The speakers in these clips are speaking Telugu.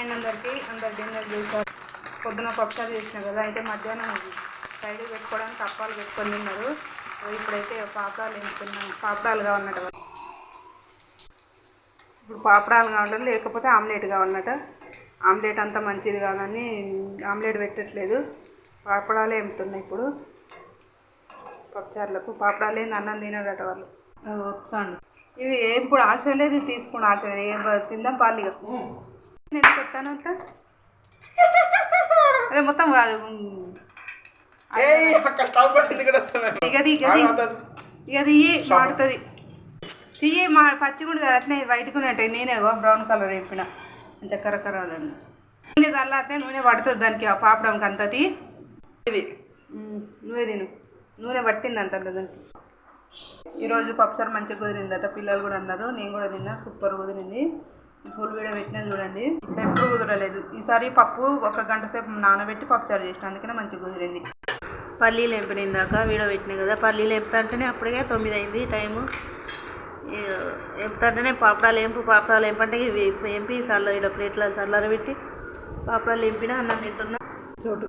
అండ్ అందరు డిన్నర్ చేశారు. పొద్దున పప్పుచారు చేసిన కదా, అయితే మధ్యాహ్నం సైడ్ పెట్టుకోవడానికి అప్పాలు పెట్టుకొని తిన్నారు. ఇప్పుడైతే పాపడాలు వేస్తున్నాం. పాపడాలు కావాలన్నట, ఇప్పుడు పాపడాలు కావాలి, లేకపోతే ఆమ్లెట్ కావాలన్నట. ఆమ్లెట్ అంతా మంచిది కాదని ఆమ్లెట్ పెట్టట్లేదు, పాపడాలే వేస్తున్నాయి. ఇప్పుడు పప్పుచారులకు పాపడాలు ఏంది అన్నం తినడట వాళ్ళు. వస్తాను ఇవి ఇప్పుడు ఆశ లేదు, తీసుకుని ఆశ తిందాం పాలిగా. ఎందుకు వస్తాను అట్లా, అదే మొత్తం కాదు ఇక తీయి మాడుతుంది. తీయి మా పచ్చిగుండు కదా, అట్నే వైట్గా ఉంటాయి. నేనే బ్రౌన్ కలర్ వేపిన మంచిగా కర్రకర్రలని. నూనె చల్లారితే నూనె పడుతుంది దానికి, ఆ పాపడంకి అంత తీ. నువ్వే తిను, నూనె పట్టింది అంత దానికి. ఈరోజు పప్పుచారు మంచిగా కుదిరిందట, పిల్లలు కూడా అన్నారు, నేను కూడా తిన్నా. సూపర్ కుదిరింది. ఫుల్ వీడియో పెట్టినా చూడండి. ఎప్పుడు కుదరలేదు, ఈసారి పప్పు 1 గంట సేపు నానబెట్టి పప్పుచారు చేసిన, అందుకనే మంచిగా కుదిరింది. పల్లీలు ఎంపినాక వీడియో పెట్టినా కదా, పల్లీలు ఎంపుతంటేనే అప్పటికే 9 అయింది టైము. ఎంపుతంటేనే పాపడాలు ఎంపంటే ఇవి ఎంపి ఇలా ప్లేట్లో చల్లారబెట్టి పాపడాలు ఎంపినా అన్నం తింటున్నా. చోటు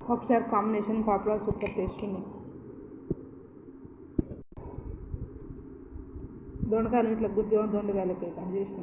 పప్పుచారు కాంబినేషన్ పాపడాలు సూపర్ టేస్ట్ ఉంది. దొండకాయలు ఇట్లా గుజ్జు దొండకాయలకి చేసిన